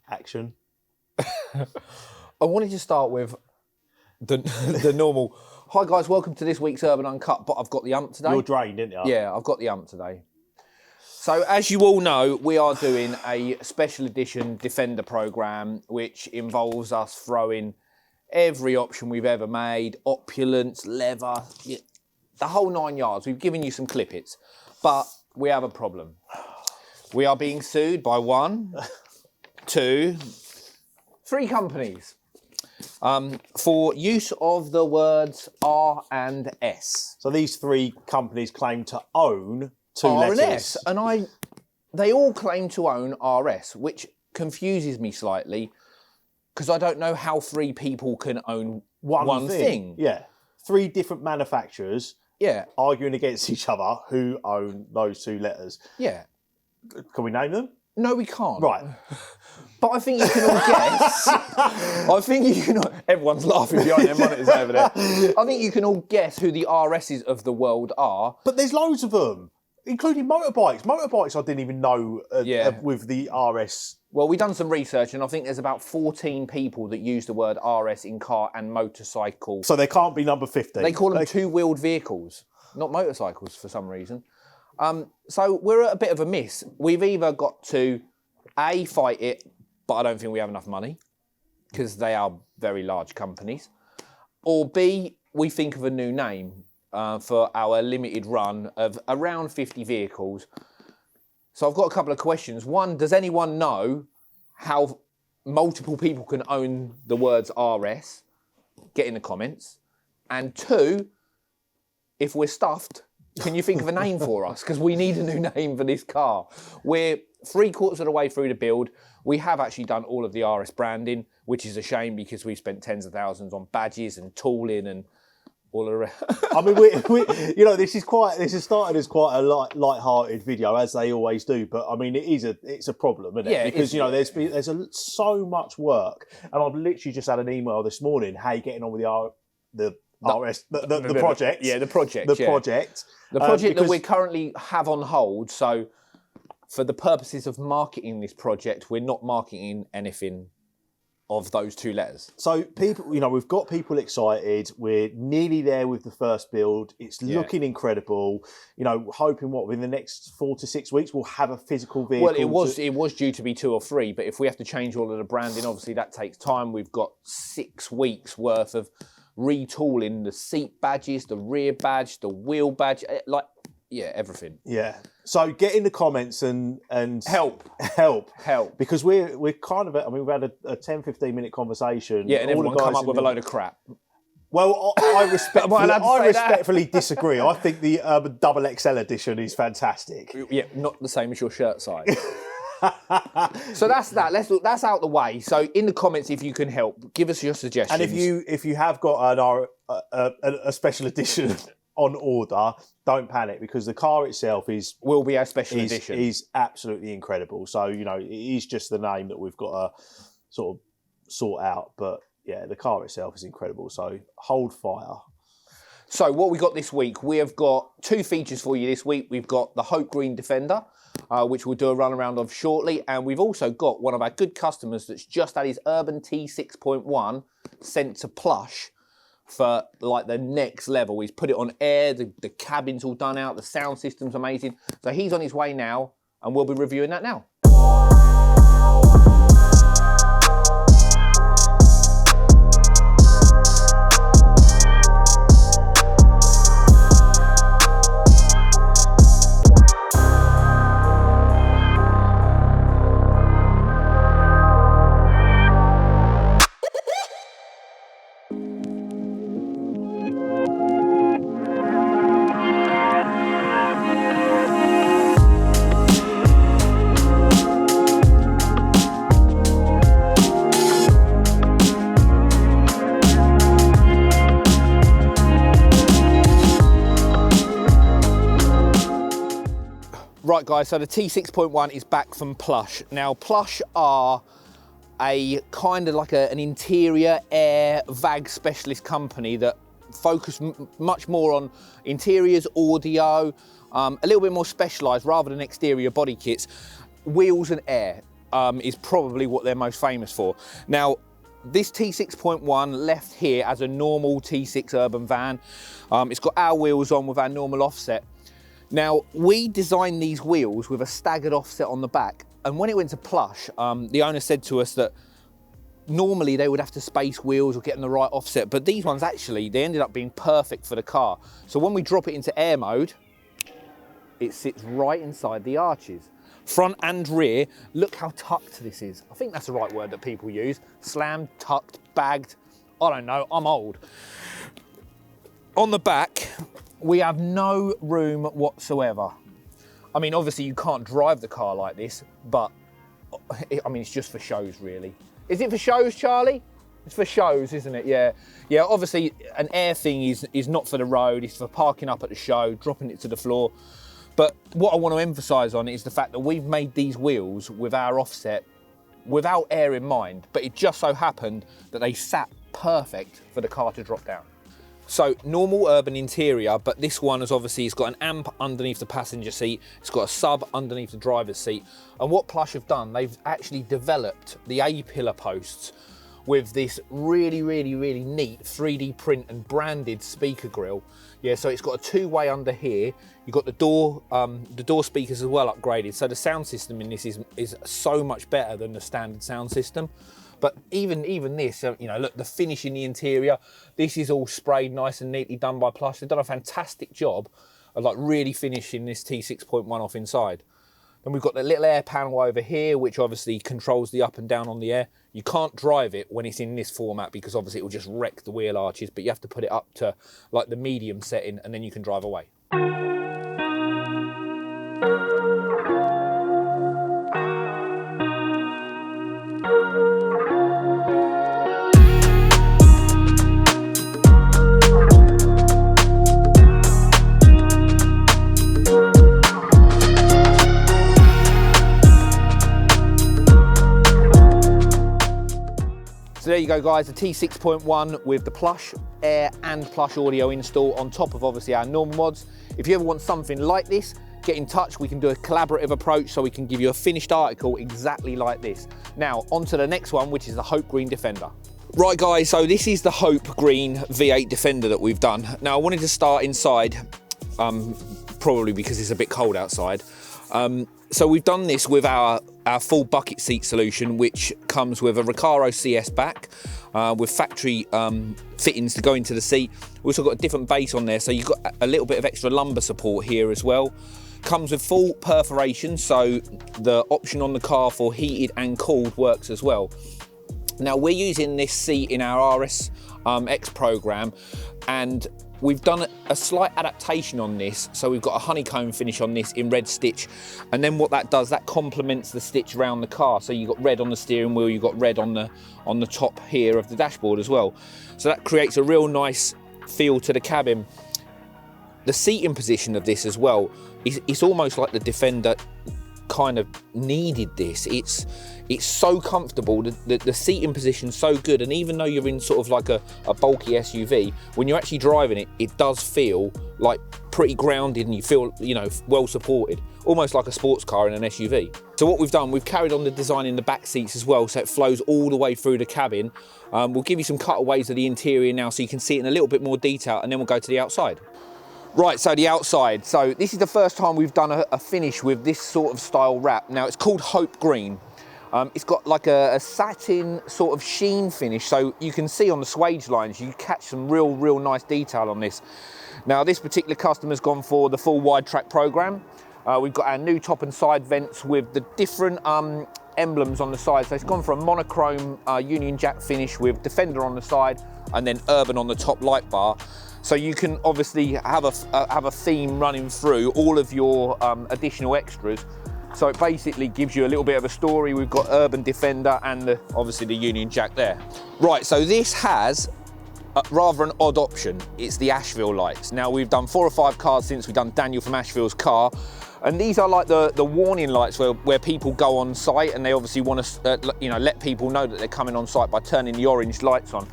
Action. I wanted to start with the normal. Hi guys, welcome to this week's Urban Uncut, but I've got the ump today. You're drained, didn't you? Yeah, I've got the ump today. So as you all know, we are doing a special edition Defender programme, which involves us throwing every option we've ever made, opulence, leather, the whole 9 yards. We've given you some clippets, but we have a problem. We are being sued by 1, 2, 3 companies for use of the words R and S. So these 3 companies claim to own 2 R letters. and S, and they all claim to own RS, which confuses me slightly because I don't know how 3 people can own one thing. Yeah, 3 different manufacturers. Yeah, arguing against each other who own those 2 letters. Yeah. Can we name them? No, we can't. Right. But I think you can all guess. I think you can. Everyone's laughing behind their monitors over there. I think you can all guess who the RSs of the world are. But there's loads of them, including motorbikes. Motorbikes I didn't even know with the RS. Well, we've done some research, and I think there's about 14 people that use the word RS in car and motorcycle. So they can't be number 50. They call them two-wheeled vehicles, not motorcycles for some reason. So we're at a bit of a miss. We've either got to, A, fight it, but I don't think we have enough money, because they are very large companies, or B, we think of a new name for our limited run of around 50 vehicles. So I've got a couple of questions. 1, does anyone know how multiple people can own the words RS? Get in the comments. And 2, if we're stuffed, can you think of a name for us? Because we need a new name for this car. We're 3/4 of the way through the build. We have actually done all of the RS branding, which is a shame because we've spent tens of thousands on badges and tooling and all of the rest. I mean, we this has started as quite a light-hearted video, as they always do. But I mean, it's a problem, isn't it? Yeah, because there's so much work, and I've literally just had an email this morning. How you getting on with the project? Yeah, the project. The project that we currently have on hold. So, for the purposes of marketing this project, we're not marketing anything of those 2 letters. So people, we've got people excited. We're nearly there with the first build. It's looking incredible. Hoping within the next 4 to 6 weeks we'll have a physical vehicle. Well, it was due to be 2 or 3, but if we have to change all of the branding, obviously that takes time. We've got 6 weeks worth of retooling the seat badges, the rear badge, the wheel badge, everything. Yeah. So get in the comments and help. Because we're kind of, we've had a 10-15 minute conversation. Yeah, and everyone come up with a load of crap. Well, I respectfully disagree. I think the Urban Double XL edition is fantastic. Yeah, not the same as your shirt size. So that's that. That's out the way. So in the comments, if you can help, give us your suggestions. And if you have got a special edition on order, don't panic, because the car itself will be a special edition. Is absolutely incredible. So it is just the name that we've got to sort out. But yeah, the car itself is incredible. So hold fire. So what we got this week, we have got 2 features for you this week. We've got the Hope Green Defender, which we'll do a run around of shortly. And we've also got one of our good customers that's just had his Urban T61 sent to Plush for the next level. He's put it on air, the cabin's all done out, the sound system's amazing. So he's on his way now, and we'll be reviewing that now. Right guys, so the T6.1 is back from Plush. Now Plush are a kind of like an interior air VAG specialist company that focus much more on interiors, audio, a little bit more specialised rather than exterior body kits, wheels and air. is probably what they're most famous for. Now, this T6.1 left here as a normal T6 urban van. It's got our wheels on with our normal offset. Now, we designed these wheels with a staggered offset on the back, and when it went to Plush, the owner said to us that normally they would have to space wheels or get in the right offset, but these ones actually, they ended up being perfect for the car. So when we drop it into air mode, it sits right inside the arches. Front and rear, look how tucked this is. I think that's the right word that people use. Slammed, tucked, bagged, I don't know, I'm old. On the back, we have no room whatsoever. I mean, obviously you can't drive the car like this, but I mean, it's just for shows really. Is it for shows, Charlie? It's for shows, isn't it? Yeah. Yeah, obviously an air thing is not for the road, it's for parking up at the show, dropping it to the floor. But what I want to emphasise on is the fact that we've made these wheels with our offset without air in mind, but it just so happened that they sat perfect for the car to drop down. So normal urban interior, but this one is obviously, it's got an amp underneath the passenger seat, it's got a sub underneath the driver's seat. And what Plush have done, they've actually developed the A-pillar posts with this really neat 3D print and branded speaker grille. Yeah, so it's got a two-way under here. You've got the door speakers as well upgraded. So the sound system in this is so much better than the standard sound system. But even this, you know, look, the finish in the interior, this is all sprayed nice and neatly done by Plush. They've done a fantastic job of like really finishing this T6.1 off inside. Then we've got the little air panel over here, which obviously controls the up and down on the air. You can't drive it when it's in this format because obviously it will just wreck the wheel arches, but you have to put it up to like the medium setting and then you can drive away. So there you go guys, the T6.1 with the Plush Air and Plush Audio install on top of obviously our normal mods. If you ever want something like this, get in touch. We can do a collaborative approach so we can give you a finished article exactly like this. Now, on to the next one, which is the Hope Green Defender. Right guys, so this is the Hope Green V8 Defender that we've done. Now I wanted to start inside, probably because it's a bit cold outside. So we've done this with our full bucket seat solution, which comes with a Recaro CS back with factory fittings to go into the seat. We've also got a different base on there, so you've got a little bit of extra lumbar support here as well. Comes with full perforation, so the option on the car for heated and cooled works as well. Now we're using this seat in our RS X program, and we've done a slight adaptation on this, so we've got a honeycomb finish on this in red stitch, and then what that does, that complements the stitch around the car. So you've got red on the steering wheel, you've got red on the top here of the dashboard as well. So that creates a real nice feel to the cabin. The seating position of this as well, it's almost like the Defender kind of needed this. It's so comfortable, the seating position's so good, and even though you're in sort of like a bulky SUV, when you're actually driving it, it does feel like pretty grounded and you feel, you know, well supported, almost like a sports car in an SUV. So what we've done, we've carried on the design in the back seats as well, so it flows all the way through the cabin. We'll give you some cutaways of the interior now so you can see it in a little bit more detail, and then we'll go to the outside. Right, so the outside. So this is the first time we've done a finish with this sort of style wrap. Now it's called Hope Green. It's got like a satin sort of sheen finish, so you can see on the swage lines, you catch some real nice detail on this. Now this particular customer's gone for the full wide track program. We've got our new top and side vents with the different emblems on the side. So it's gone for a monochrome Union Jack finish with Defender on the side and then Urban on the top light bar. So you can obviously have a theme running through all of your additional extras. So it basically gives you a little bit of a story. We've got Urban Defender and obviously the Union Jack there. Right, so this has rather an odd option. It's the Asheville lights. Now we've done 4 or 5 cars since we've done Daniel from Asheville's car. And these are like the warning lights where people go on site and they obviously want to you know, let people know that they're coming on site by turning the orange lights on.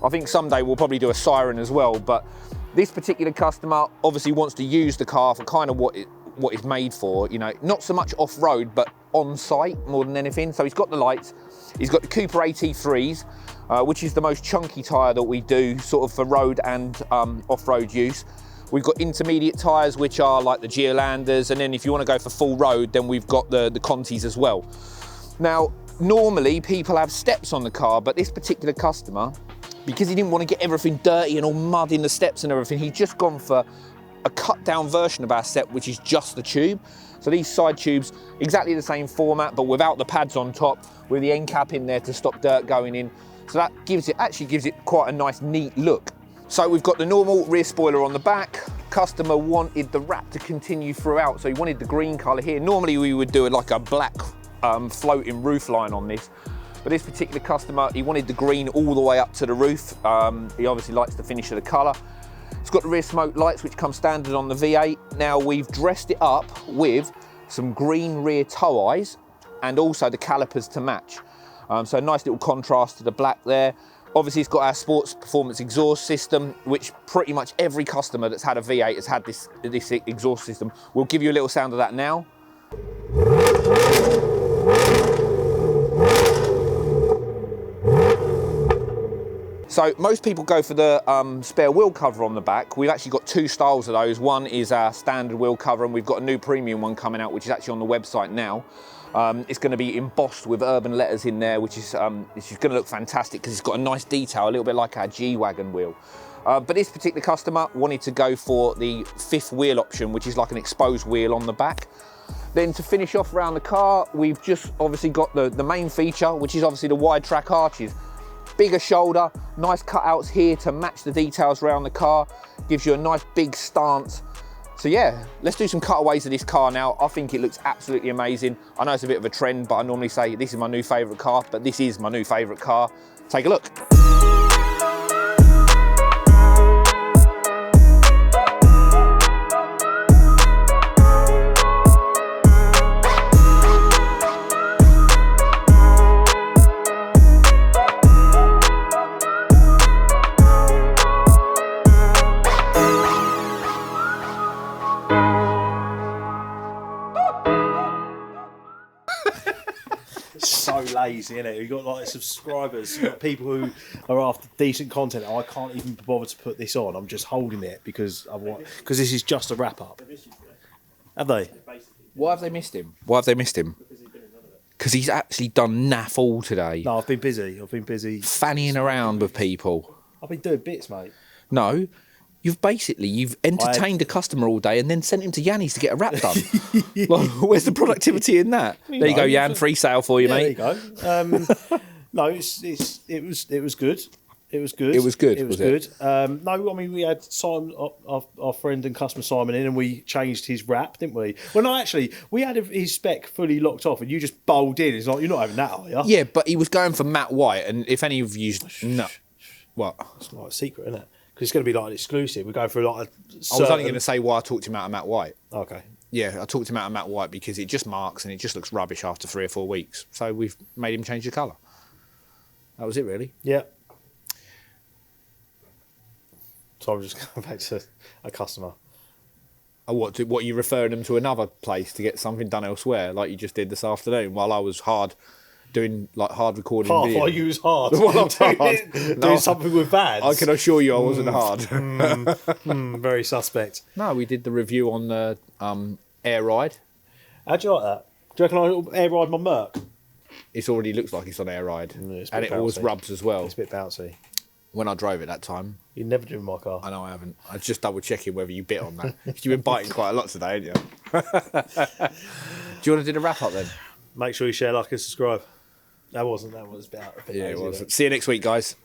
I think someday we'll probably do a siren as well, but this particular customer obviously wants to use the car for kind of what it's made for, you know, not so much off-road, but on site more than anything. So he's got the lights, he's got the Cooper AT3s, which is the most chunky tyre that we do sort of for road and off-road use. We've got intermediate tyres, which are like the Geolanders, and then if you want to go for full road, then we've got the Contis as well. Now, normally people have steps on the car, but this particular customer, because he didn't want to get everything dirty and all mud in the steps and everything, he's just gone for a cut down version of our step, which is just the tube. So these side tubes, exactly the same format, but without the pads on top, with the end cap in there to stop dirt going in. So that actually gives it quite a nice, neat look. So we've got the normal rear spoiler on the back. Customer wanted the wrap to continue throughout, so he wanted the green colour here. Normally we would do like a black floating roof line on this, but this particular customer, he wanted the green all the way up to the roof. He obviously likes the finish of the colour. It's got the rear smoke lights, which come standard on the V8. Now we've dressed it up with some green rear tow eyes and also the calipers to match. So a nice little contrast to the black there. Obviously, it's got our sports performance exhaust system, which pretty much every customer that's had a V8 has had this exhaust system. We'll give you a little sound of that now. So most people go for the spare wheel cover on the back. We've actually got two styles of those. One is our standard wheel cover, and we've got a new premium one coming out, which is actually on the website now. It's going to be embossed with urban letters in there, which is going to look fantastic because it's got a nice detail, a little bit like our G-Wagon wheel. But this particular customer wanted to go for the fifth wheel option, which is like an exposed wheel on the back. Then to finish off around the car, we've just obviously got the main feature, which is obviously the wide track arches. Bigger shoulder, nice cutouts here to match the details around the car, gives you a nice big stance. So yeah, let's do some cutaways of this car now. I think it looks absolutely amazing. I know it's a bit of a trend, but I normally say this is my new favourite car, but this is my new favourite car. Take a look. So lazy, isn't it? You've got like subscribers, you've got people who are after decent content. I can't even bother to put this on. I'm just holding it because this is just a wrap up. Have they? Why have they missed him? Why have they missed him? Because he's actually done naff all today. No, I've been busy. Fannying around with people. I've been doing bits, mate. No. You've entertained a customer all day and then sent him to Yanni's to get a wrap done. Like, where's the productivity in that? There you go, Yan, free sale for you, mate. There you go. No, it was good. It was good. It was good. It was good. No, I mean, we had Simon, our friend and customer Simon in, and we changed his wrap, didn't we? Well, no, actually, we had his spec fully locked off, and you just bowled in. It's like, you're not having that, are you? Yeah, but he was going for matte white, and if any of you... No. What? It's like a secret, isn't it? Because it's going to be like an exclusive. We're going for like a certain... I was only going to say why I talked him out of matte white. Okay. Yeah, I talked him out of matte white because it just marks and it just looks rubbish after 3 or 4 weeks. So we've made him change the colour. That was it, really. Yeah. So I'm just going back to a customer. Oh, what are you referring them to another place to get something done elsewhere, like you just did this afternoon, while I was doing hard recording video? While you was hard. Doing something with vans. I can assure you I wasn't hard. Very suspect. No, we did the review on the air ride. How'd you like that? Do you reckon I'll air ride my Merc? It already looks like it's on air ride. And it bouncy. always rubs as well. It's a bit bouncy. When I drove it that time. You never driven my car. I know I haven't. I was just double checking whether you bit on that. You've been biting quite a lot today, haven't you? Do you want to do the wrap up then? Make sure you share, like, and subscribe. That was about. Yeah, it was. See you next week, guys.